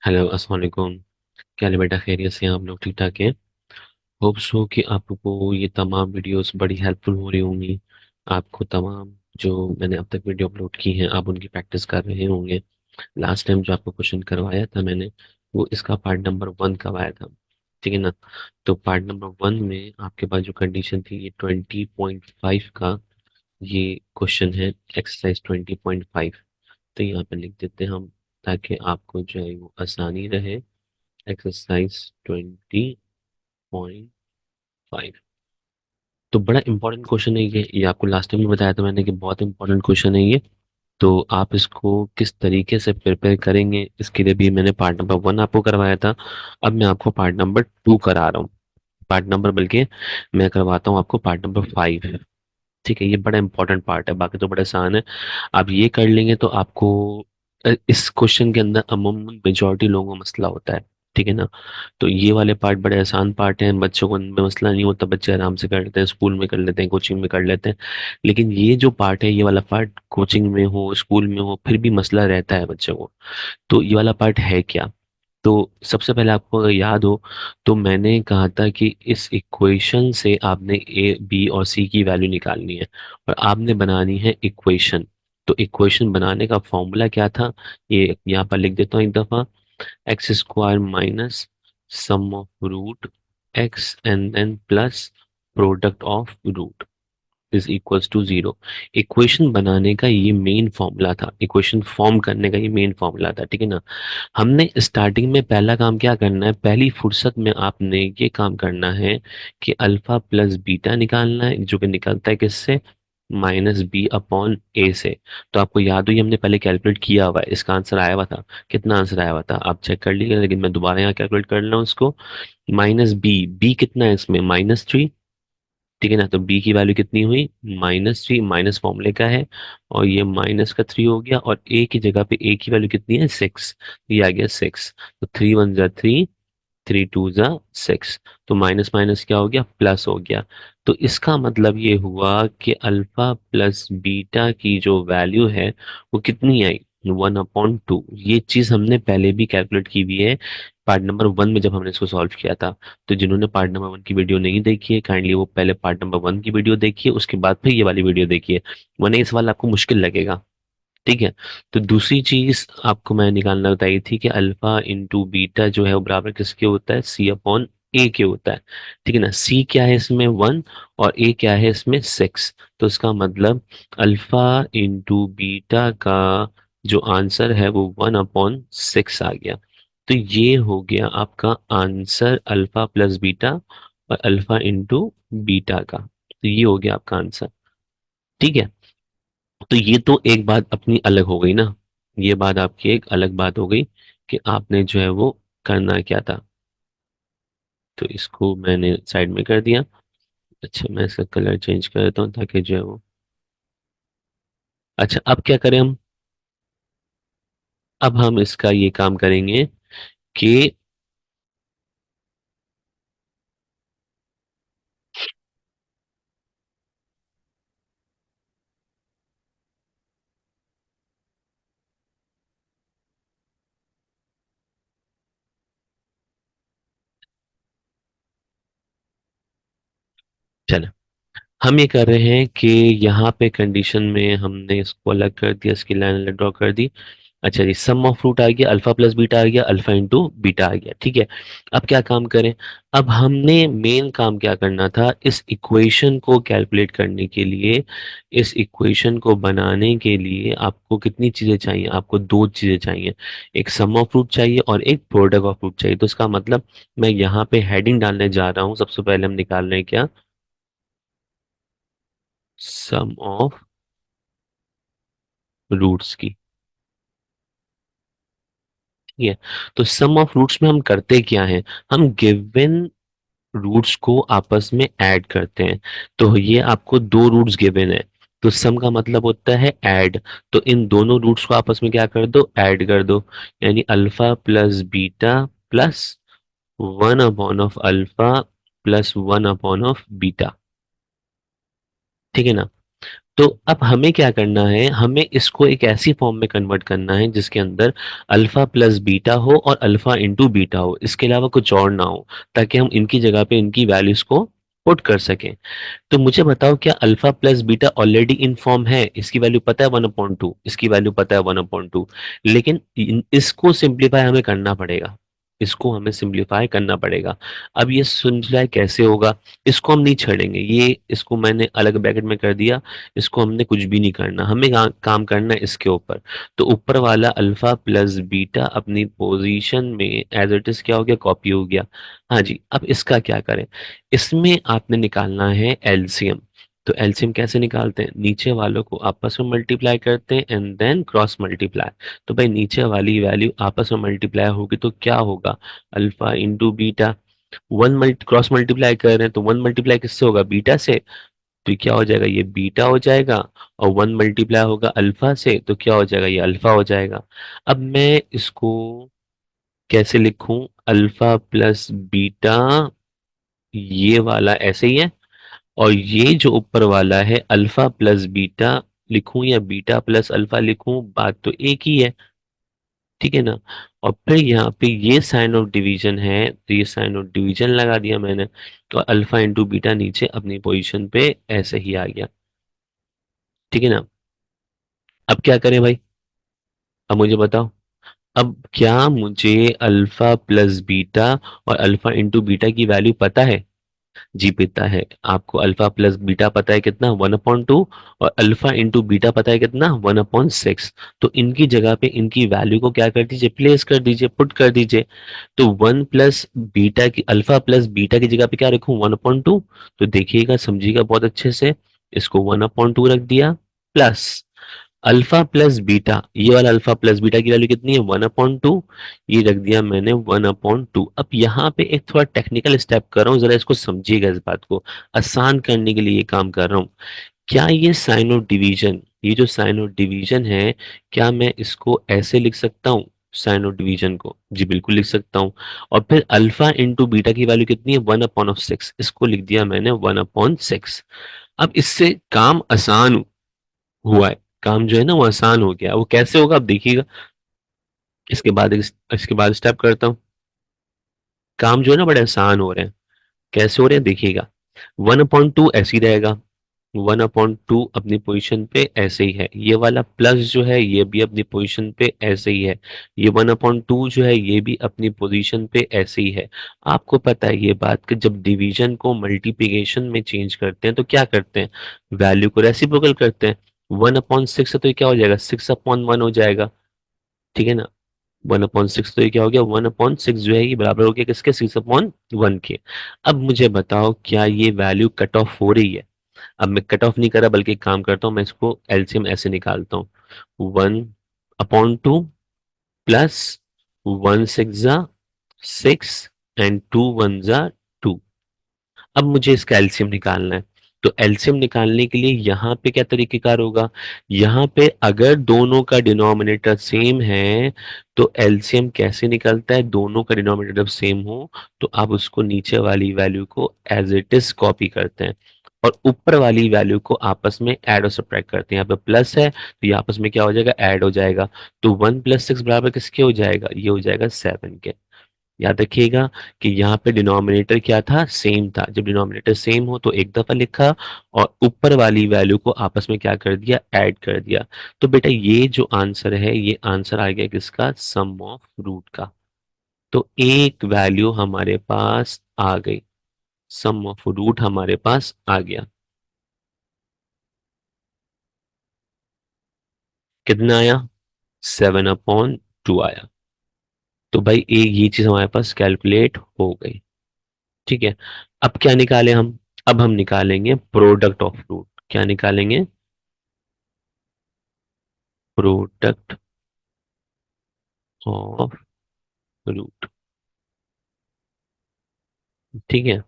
Hello, अस्सलाम वालेकुम। क्या हाल है बेटा? खैरियत से हैं आप लोग? ठीक ठाक हैं? होप सो कि आप लोग को ये तमाम वीडियोस बड़ी हेल्पफुल हो रही होंगी। आपको तमाम जो मैंने अब तक वीडियो अपलोड की हैं आप उनकी प्रैक्टिस कर रहे होंगे। लास्ट टाइम जो आपको क्वेश्चन करवाया था मैंने, वो इसका पार्ट नंबर 1 करवाया था। ठीक है ना? तो पार्ट नंबर 1 में आपके पास जो कंडीशन थी, ये 20.5 का ये क्वेश्चन है, एक्सरसाइज 20.5। तो यहाँ पे लिख देते हैं हम, ताकि आपको जो है वो आसानी रहे। एक्सरसाइज 20.5। तो बड़ा इंपॉर्टेंट क्वेश्चन है ये आपको लास्ट टाइम भी बताया था मैंने कि बहुत इंपॉर्टेंट क्वेश्चन है ये। तो आप इसको किस तरीके से प्रिपेयर करेंगे, इसके लिए भी मैंने पार्ट नंबर 1 आपको करवाया था। अब मैं आपको पार्ट नंबर 2 करा रहा हूँ। पार्ट नंबर बल्कि मैं करवाता हूँ आपको पार्ट नंबर 5। ठीक है, ये बड़ा इंपॉर्टेंट पार्ट है, बाकी तो बड़ा आसान है। आप ये कर लेंगे तो आपको इस क्वेश्चन के अंदर अमूमन मेजॉरिटी लोगों को मसला होता है। ठीक है ना? तो ये वाले पार्ट बड़े आसान पार्ट हैं, बच्चों को इनमें मसला नहीं होता, बच्चे आराम से कर लेते हैं, स्कूल में कर लेते हैं, कोचिंग में कर लेते हैं। लेकिन ये जो पार्ट है, ये वाला पार्ट कोचिंग में हो स्कूल में हो फिर भी मसला रहता है बच्चों को। तो ये वाला पार्ट है क्या? तो सबसे पहले आपको अगर याद हो, तो मैंने कहा था कि इस इक्वेशन से आपने ए बी और सी की वैल्यू निकालनी है और आपने बनानी है इक्वेशन। तो इक्वेशन बनाने का फॉर्मूला क्या था, ये यहाँ पर लिख देता हूँ एक दफा। X square minus sum of root x and then plus product of root is equals to zero. Equation बनाने का ये मेन फॉर्मूला था, इक्वेशन फॉर्म करने का ये मेन फॉर्मूला था। ठीक है ना? हमने स्टार्टिंग में पहला काम क्या करना है, पहली फुर्सत में आपने ये काम करना है कि अल्फा प्लस बीटा निकालना है, जो कि निकलता है किससे? माइनस बी अपॉन ए से। तो आपको याद हो, ये हमने पहले कैलकुलेट किया हुआ है, इसका आंसर आया हुआ था। कितना आंसर आया हुआ था आप चेक कर लीजिए, लेकिन मैं दोबारा यहाँ कैलकुलेट कर रहा हूँ इसको। माइनस बी, बी कितना है इसमें? -3। ठीक है ना? तो b की वैल्यू कितनी हुई? -3, माइनस फॉर्मूले का है और ये माइनस का 3 हो गया, और a की जगह पे a की वैल्यू कितनी है? 6। ये आ गया 6। तो 3 1 जा 3, 3 2 जा 6। तो माइनस माइनस क्या हो गया? प्लस हो गया। तो इसका मतलब ये हुआ कि अल्फा प्लस बीटा की जो वैल्यू है वो कितनी आई? 1/2। ये चीज हमने पहले भी कैलकुलेट की हुई है पार्ट नंबर 1 में, जब हमने इसको सॉल्व किया था। तो जिन्होंने पार्ट नंबर 1 की वीडियो नहीं देखी है, काइंडली वो पहले पार्ट नंबर 1 की वीडियो देखिए, उसके बाद फिर ये वाली वीडियो देखिए, वरना ये सवाल आपको मुश्किल लगेगा। ठीक है? तो दूसरी चीज आपको मैं निकालना बताई थी कि अल्फा इंटू बीटा जो है वो बराबर किसके होता है? सी अपॉन ए के होता है। ठीक है ना? सी क्या है इसमें? 1। और ए क्या है इसमें? 6। तो इसका मतलब अल्फा इंटू बीटा का जो आंसर है वो 1/6 आ गया। तो ये हो गया आपका आंसर, अल्फा प्लस बीटा और अल्फा इंटू बीटा का। तो ये हो गया आपका आंसर। ठीक है? तो ये तो एक बात अपनी अलग हो गई ना, ये बात आपकी एक अलग बात हो गई कि आपने जो है वो करना क्या था। तो इसको मैंने साइड में कर दिया। अच्छा, मैं इसका कलर चेंज कर देता हूँ ताकि जो है वो, अच्छा अब क्या करें हम? अब हम इसका ये काम करेंगे कि चलो, हम ये कर रहे हैं कि यहाँ पे कंडीशन में हमने इसको अलग कर दिया, इसकी लाइन अलग ड्रॉ कर दी। अच्छा जी, सम ऑफ रूट आ गया, अल्फा प्लस बीटा आ गया, अल्फा इंटू बीटा आ गया। ठीक है? अब क्या काम करें? अब हमने मेन काम क्या करना था, इस इक्वेशन को कैलकुलेट करने के लिए, इस इक्वेशन को बनाने के लिए आपको कितनी चीजें चाहिए? आपको दो चीजें चाहिए। एक सम ऑफ रूट चाहिए और एक प्रोडक्ट ऑफ रूट चाहिए। तो इसका मतलब मैं यहाँ पे हेडिंग डालने जा रहा हूँ। सबसे पहले हम निकाल रहे हैं क्या? सम ऑफ रूट्स की। ठीक है? तो सम ऑफ रूट्स में हम करते क्या है, हम गिवन रूट्स को आपस में ऐड करते हैं। तो ये आपको दो रूट्स गिवन है, तो सम का मतलब होता है ऐड। तो इन दोनों रूट्स को आपस में क्या कर दो? ऐड कर दो। यानी अल्फा प्लस बीटा प्लस 1/अल्फा प्लस 1/बीटा। ठीक है ना? तो अब हमें क्या करना है, हमें इसको एक ऐसी फॉर्म में कन्वर्ट करना है जिसके अंदर अल्फा प्लस बीटा हो और अल्फा इंटू बीटा हो, इसके अलावा कुछ और ना हो, ताकि हम इनकी जगह पे इनकी वैल्यूज को पुट कर सकें। तो मुझे बताओ, क्या alpha plus beta already in form है? इसकी वैल्यू पता है 1/2, इसकी वैल्यू पता है 1/2, लेकिन इसको सिंप्लीफाई हमें करना पड़ेगा, इसको हमें सिंप्लीफाई करना पड़ेगा। अब ये सिंप्लीफाई कैसे होगा? इसको हम नहीं छेड़ेंगे, ये इसको मैंने अलग ब्रैकेट में कर दिया, इसको हमने कुछ भी नहीं करना, हमें काम करना है इसके ऊपर। तो ऊपर वाला अल्फा प्लस बीटा अपनी पोजीशन में एज इट इज क्या हो गया, कॉपी हो गया। हाँ जी, अब इसका क्या करें? इसमें आपने निकालना है एलसीएम। तो एलसीएम कैसे निकालते हैं? नीचे वालों को आपस में मल्टीप्लाई करते हैं एंड देन क्रॉस मल्टीप्लाई। तो भाई नीचे वाली वैल्यू आपस में मल्टीप्लाई होगी तो क्या होगा, alpha into beta. One multi cross multiply कर रहे हैं तो वन मल्टीप्लाई किससे होगा, बीटा से। तो ये क्या हो जाएगा, ये बीटा हो जाएगा। और वन मल्टीप्लाई होगा अल्फा से तो क्या हो जाएगा, ये अल्फा हो जाएगा। अब मैं इसको कैसे लिखूं, अल्फा प्लस बीटा, ये वाला ऐसे ही है। और ये जो ऊपर वाला है अल्फा प्लस बीटा लिखूं या बीटा प्लस अल्फा लिखूं, बात तो एक ही है, ठीक है ना। और फिर यहाँ पे ये साइन ऑफ डिवीजन है तो ये साइन ऑफ डिवीजन लगा दिया मैंने, तो अल्फा इंटू बीटा नीचे अपनी पोजीशन पे ऐसे ही आ गया, ठीक है ना। अब क्या करें भाई, अब मुझे बताओ, अब क्या मुझे अल्फा प्लस बीटा और अल्फा इंटू बीटा की वैल्यू पता है? जी पता है। आपको अल्फा प्लस बीटा पता है कितना, 1/2, और अल्फा इंटू बीटा पता है कितना, 1/6। तो इनकी जगह पे इनकी वैल्यू को क्या कर दीजिए, प्लेस कर दीजिए, पुट कर दीजिए। तो वन प्लस बीटा की, अल्फा प्लस बीटा की जगह पे क्या रखूं, 1/2। तो देखिएगा, समझिएगा बहुत अच्छे से, इसको 1/2 रख दिया, प्लस अल्फा प्लस बीटा, ये वाला अल्फा प्लस बीटा की वैल्यू कितनी है, 1/2, ये रख दिया मैंने 1/2। अब यहाँ पे एक थोड़ा टेक्निकल स्टेप कर रहा हूँ, जरा इसको समझिएगा, इस बात को आसान करने के लिए ये काम कर रहा हूँ। क्या ये साइन ऑफ डिवीजन, ये जो साइन ऑफ डिवीजन है, क्या मैं इसको ऐसे लिख सकता हूँ, साइन ऑफ डिवीजन को? जी बिल्कुल लिख सकता हूँ। और फिर अल्फा इंटू बीटा की वैल्यू कितनी है, 1/6, इसको लिख दिया मैंने 1/6। अब इससे काम आसान हुआ है, काम जो है ना वो आसान हो गया। वो कैसे होगा, आप देखिएगा। इसके बाद स्टेप करता हूँ, काम जो है ना बड़े आसान हो रहे हैं। कैसे हो रहे हैं देखिएगा, 1/2 ऐसे ही रहेगा, 1/2 अपनी पोजीशन पे ऐसे ही है, ये वाला प्लस जो है ये भी अपनी पोजीशन पे ऐसे ही है, ये 1/2 जो है ये भी अपनी पोजीशन पे ऐसे ही है। आपको पता है ये बात कि जब डिवीजन को मल्टीप्लिकेशन में चेंज करते हैं तो क्या करते हैं, वैल्यू को रेसिप्रोकल करते हैं। 1/6 है तो ये क्या हो जाएगा, 6/1 हो जाएगा, ठीक है ना। 1/6 तो ये क्या हो गया, 1/6 जो है ये बराबर हो गया किसके, 6/1 के। अब मुझे बताओ, क्या ये वैल्यू कट ऑफ हो रही है? अब मैं कट ऑफ नहीं कर रहा, बल्कि एक काम करता हूँ, मैं इसको एलसीएम ऐसे निकालता हूँ, 1/2 प्लस 1 6 एंड 2 1 2। अब मुझे इसका एलसीएम निकालना है। तो एलसीएम निकालने के लिए यहाँ पे क्या तरीकेकार होगा, यहाँ पे अगर दोनों का डिनोमिनेटर सेम है तो एलसीएम कैसे निकलता है, दोनों का डिनोमिनेटर जब सेम हो तो आप उसको नीचे वाली वैल्यू को एज इट इज कॉपी करते हैं और ऊपर वाली वैल्यू को आपस में ऐड और सब्ट्रैक्ट करते हैं। यहाँ पे प्लस है तो ये आपस में क्या हो जाएगा, ऐड हो जाएगा। तो 1 + 6 बराबर किसके हो जाएगा, ये हो जाएगा 7 के। याद रखिएगा कि यहाँ पे डिनोमिनेटर क्या था, सेम था। जब डिनोमिनेटर सेम हो तो एक दफा लिखा और ऊपर वाली वैल्यू को आपस में क्या कर दिया, ऐड कर दिया। तो बेटा ये जो आंसर है ये आंसर आ गया किसका, सम ऑफ रूट का। तो एक वैल्यू हमारे पास आ गई, सम ऑफ रूट हमारे पास आ गया। कितना आया, 7/2 आया। तो भाई एक ये चीज हमारे पास कैलकुलेट हो गई, ठीक है। अब क्या निकालें हम, अब हम निकालेंगे प्रोडक्ट ऑफ रूट। क्या निकालेंगे, प्रोडक्ट ऑफ रूट, ठीक है।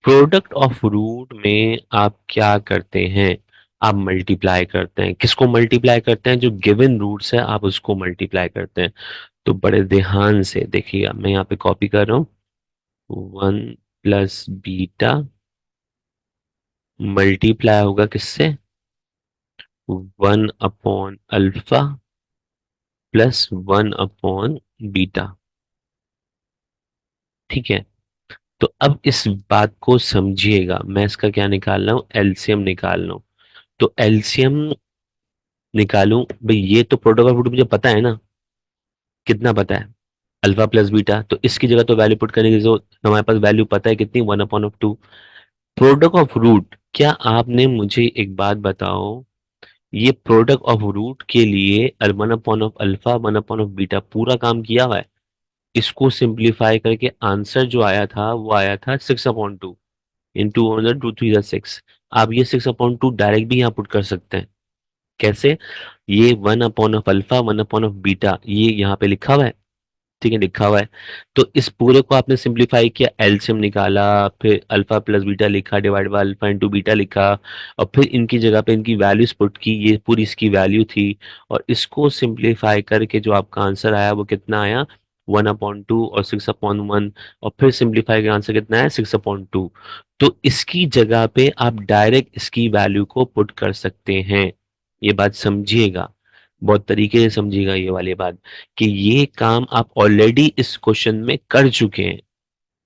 प्रोडक्ट ऑफ रूट में आप क्या करते हैं, आप मल्टीप्लाई करते हैं, किसको मल्टीप्लाई करते हैं, जो गिवन रूट्स है आप उसको मल्टीप्लाई करते हैं। तो बड़े ध्यान से देखिएगा, मैं यहाँ पे कॉपी कर रहा हूँ, 1 + बीटा मल्टीप्लाई होगा किससे, one upon alpha plus one upon beta. ठीक है। तो अब इस बात को समझिएगा, मैं इसका क्या निकाल रहा हूं, एलसीएम निकाल रहा हूं। तो एलसीएम निकालूं भाई, ये तो प्रोडक्ट ऑफ रूट मुझे पता है ना, कितना पता है, अल्फा प्लस बीटा। तो इसकी जगह तो वैल्यू पुट करने की जरूरत, हमारे पास वैल्यू पता है कितनी, one upon of two. Product of root, क्या आपने मुझे एक बात बताओ, ये प्रोडक्ट ऑफ रूट के लिए one upon of alpha one upon of beta पूरा काम किया हुआ है। इसको सिंप्लीफाई करके आंसर जो आया था वो आया था six upon two, into hundred two three six. आप ये सिक्स अपॉन टू डायरेक्ट भी यहाँ पुट कर सकते हैं। कैसे, ये one upon of alpha one upon of beta ये यहाँ पे लिखा हुआ है, ठीक है, लिखा हुआ है। तो इस पूरे को आपने सिंप्लीफाई किया, एलसीएम निकाला, फिर अल्फा प्लस बीटा लिखा divide by alpha into beta लिखा, और फिर इनकी जगह पे इनकी वैल्यूज पुट की, ये पूरी इसकी वैल्यू थी। और इसको सिंप्लीफाई करके जो आपका आंसर आया वो कितना आया, वन अपॉन टू और सिक्स अपॉन वन। और फिर सिंप्लीफाई का आंसर कितना है, सिक्स अपॉन टू। तो इसकी जगह पे आप डायरेक्ट इसकी वैल्यू को पुट कर सकते हैं। ये बात समझिएगा, बहुत तरीके से समझिएगा ये वाली बात, कि ये काम आप ऑलरेडी इस क्वेश्चन में कर चुके हैं।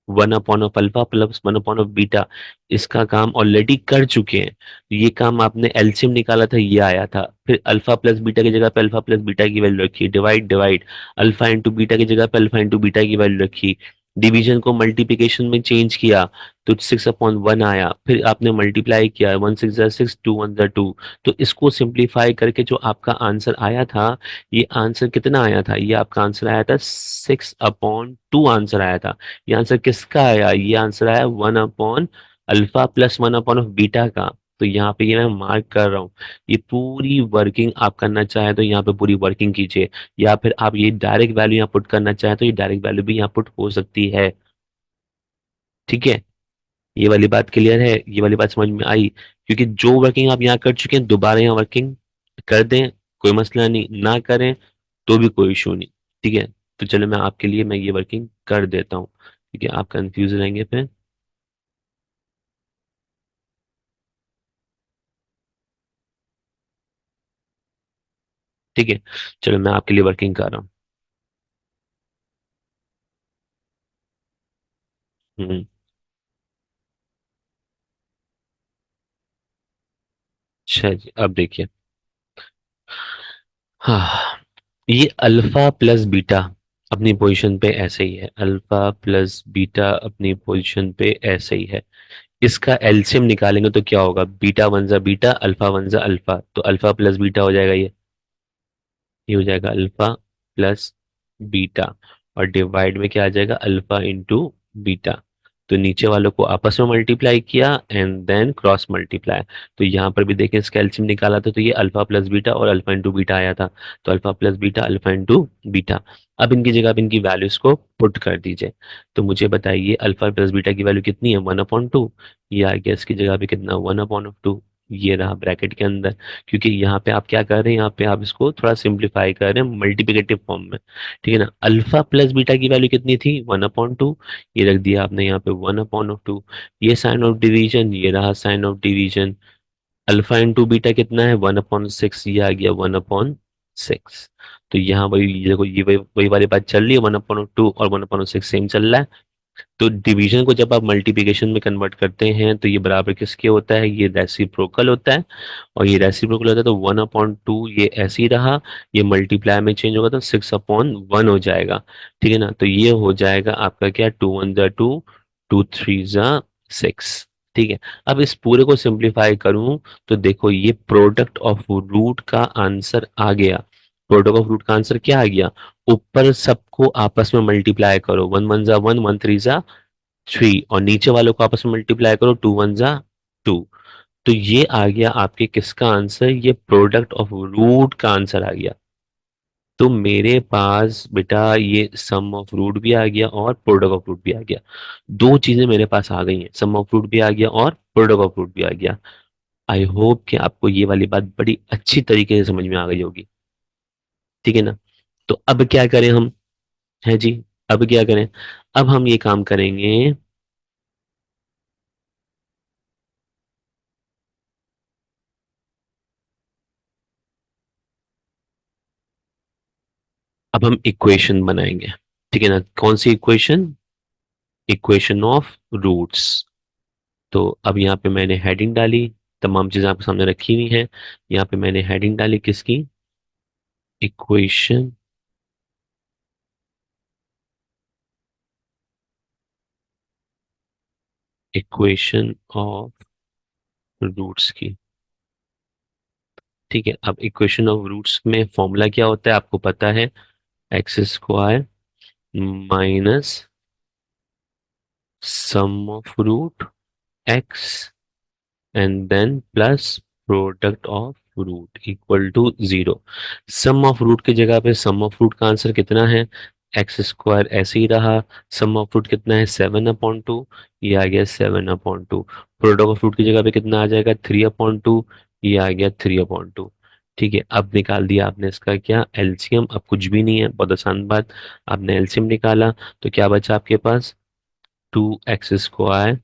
One upon of alpha plus one upon of beta, इसका काम ऑलरेडी कर चुके हैं। ये काम आपने एलसीएम निकाला था, ये आया था। फिर अल्फा प्लस बीटा की जगह पे अल्फा प्लस बीटा की वैल्यू रखी, divide divide, alpha into beta की जगह पे अल्फा इंटू बीटा की वैल्यू रखी, डिवीजन को मल्टीप्लिकेशन में चेंज किया, तो सिक्स अपॉन वन आया। फिर आपने मल्टीप्लाई किया, वन सिक्स जार सिक्स, टू वन जार टू। तो इसको सिंप्लीफाई करके जो आपका आंसर आया था, ये आंसर कितना आया था, ये आपका आंसर आया था सिक्स अपॉन टू आंसर आया था। ये आंसर किसका आया, ये आंसर आया one upon alpha plus one upon of beta का। तो यहाँ पे ये मैं मार्क कर रहा हूँ। ये पूरी वर्किंग आप करना चाहे तो यहाँ पे पूरी वर्किंग कीजिए, या फिर आप ये डायरेक्ट वैल्यू यहाँ पुट करना चाहे तो ये डायरेक्ट वैल्यू भी यहाँ पुट हो सकती है। ठीक है, ये वाली बात क्लियर है, ये वाली बात समझ में आई। क्योंकि जो वर्किंग आप यहाँ कर चुके हैं दोबारा यहाँ वर्किंग कर दें, कोई मसला नहीं, ना करें तो भी कोई इशू नहीं। ठीक है, तो चलो मैं आपके लिए मैं ये वर्किंग कर देता हूँ, ठीक है, आप कंफ्यूज रहेंगे फिर। ठीक है, चलो मैं आपके लिए वर्किंग कर रहा हूँ। हम्म, अच्छा जी, अब देखिए, हाँ, ये अल्फा प्लस बीटा अपनी पोजीशन पे ऐसे ही है, अल्फा प्लस बीटा अपनी पोजीशन पे ऐसे ही है। इसका एलसीएम निकालेंगे तो क्या होगा, बीटा वन जा बीटा, अल्फा वन जा अल्फा, तो अल्फा प्लस बीटा हो जाएगा ये हो जाएगा अल्फा प्लस बीटा। और डिवाइड में क्या आ जाएगा, अल्फा इंटू बीटा। तो नीचे वालों को आपस में मल्टीप्लाई किया एंड देन क्रॉस मल्टीप्लाई। तो यहाँ पर भी देखें इसका एलसीएम निकाला था, तो ये अल्फा प्लस बीटा और अल्फा इंटू बीटा आया था। तो alpha plus beta alpha into beta. अब इनकी जगह अब इनकी वैल्यूज को पुट कर दीजिए। तो मुझे बताइए अल्फा प्लस बीटा की वैल्यू कितनी है, वन अपॉन टू। ये आ गया इसकी जगह पे कितना, वन अपॉन टू। ये रहा ब्रैकेट के अंदर। क्योंकि यहाँ पे आप क्या कर रहे हैं, यहाँ पे आप इसको थोड़ा सिंप्लीफाई कर रहे हैं मल्टीप्लिकेटिव फॉर्म में। ठीक है ना, अल्फा प्लस बीटा की वैल्यू कितनी थी, वन अपॉन टू। ये रख दिया आपने यहाँ पे वन अपॉन ऑफ टू। ये साइन ऑफ डिवीजन, ये रहा sign of division. Alpha into beta कितना है, वन अपॉन सिक्स, ये आ गया वन अपॉन सिक्स। तो यहाँ वही ये देखो, ये वही वाली बात चल रही है, वन अपॉन टू और वन अपॉन सिक्स सेम चल रहा है। तो डिवीजन को जब आप मल्टीप्लिकेशन में कन्वर्ट करते हैं तो ये बराबर किसके होता है, ये रेसिप्रोकल होता है। और ये रेसिप्रोकल होता है तो वन अपॉन टू ये ऐसे ही रहा, ये मल्टीप्लाई में चेंज होगा तो सिक्स अपॉन वन हो जाएगा। ठीक है ना, तो ये हो जाएगा आपका क्या, टू वन जा टू, टू थ्री जा सिक्स। ठीक है, अब इस पूरे को सिंप्लीफाई करूं तो देखो ये प्रोडक्ट ऑफ रूट का आंसर आ गया। प्रोडक्ट ऑफ रूट का आंसर क्या आ गया, ऊपर सबको आपस में मल्टीप्लाई करो, वन वन जा वन, वन थ्री जा थ्री, और नीचे वालों को आपस में मल्टीप्लाई करो, टू वन जा टू। तो ये आ गया आपके किसका आंसर, ये प्रोडक्ट ऑफ रूट का आंसर आ गया। तो मेरे पास बेटा ये सम ऑफ रूट भी आ गया और प्रोडक्ट ऑफ रूट भी आ गया। दो चीजें मेरे पास आ गई हैं, सम ऑफ रूट भी आ गया और प्रोडक्ट ऑफ रूट भी आ गया। आई होप कि आपको ये वाली बात बड़ी अच्छी तरीके से समझ में आ गई होगी। ठीक है ना, तो अब क्या करें हम, है जी, अब क्या करें, अब हम ये काम करेंगे। अब हम इक्वेशन बनाएंगे, ठीक है ना? कौन सी इक्वेशन? Equation of roots. तो अब यहाँ पे मैंने हेडिंग डाली, तमाम चीजें आपके सामने रखी हुई हैं। यहाँ पे मैंने हेडिंग डाली किसकी? इक्वेशन, इक्वेशन ऑफ रूट्स की। ठीक है, अब इक्वेशन ऑफ रूट्स में फॉर्मूला क्या होता है आपको पता है? X square minus sum of root x and then plus product of root equal to zero. Sum of root की जगह पे सम ऑफ रूट का आंसर कितना है? एक्स स्क्वायर ऐसे ही रहा। सम ऑफ रूट कितना है? 7/2। ये आ गया 7/2। प्रोडक्ट ऑफ रूट की जगह पे कितना आ जाएगा? 3/2। ये आ गया 3/2। ठीक है, अब निकाल दिया आपने इसका क्या? एलसीएम। अब कुछ भी नहीं है, बहुत आसान बात। आपने एलसीएम निकाला तो क्या बचा आपके पास? 2x²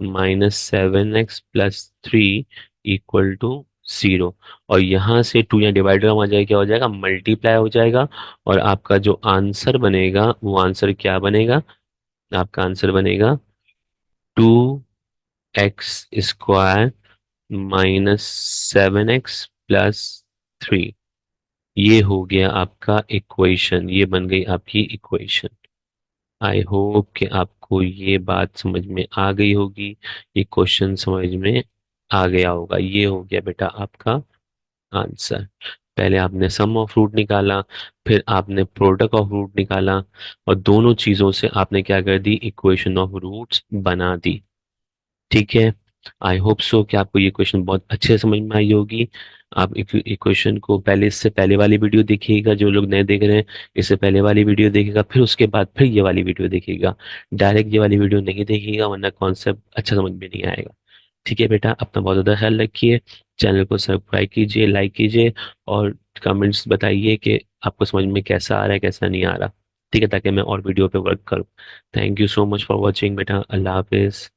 -7x+3 equal to 0। और यहां से 2 यहाँ डिवाइडर में आ जाएगा, क्या हो जाएगा? मल्टीप्लाई हो जाएगा। और आपका जो आंसर बनेगा वो आंसर क्या बनेगा? आपका आंसर बनेगा 2x² -7x+3। ये हो गया आपका इक्वेशन, ये बन गई आपकी इक्वेशन। आई होप कि आपको ये बात समझ में आ गई होगी, ये क्वेश्चन समझ में आ गया होगा। ये हो गया बेटा आपका आंसर। पहले आपने सम ऑफ रूट निकाला, फिर आपने प्रोडक्ट ऑफ रूट निकाला, और दोनों चीजों से आपने क्या कर दी? इक्वेशन ऑफ रूट्स बना दी। ठीक है, आई होप सो कि आपको ये क्वेश्चन बहुत अच्छे से समझ में आई होगी। आप इक्वेशन को पहले, इससे पहले वाली वीडियो देखिएगा, जो लोग नए देख रहे हैं इससे पहले वाली वीडियो देखिएगा, फिर उसके बाद फिर ये वाली वीडियो देखिएगा। डायरेक्ट ये वाली वीडियो नहीं देखिएगा, वरना कॉन्सेप्ट अच्छा समझ में नहीं आएगा। ठीक है बेटा, अपना बहुत ज़्यादा ख्याल रखिए। चैनल को सब्सक्राइब कीजिए, लाइक कीजिए, और कमेंट्स बताइए कि आपको समझ में कैसा आ रहा है, कैसा नहीं आ रहा। ठीक है, ताकि मैं और वीडियो पे वर्क करूँ। Thank you so much for watching बेटा। अल्लाह हाफिज़।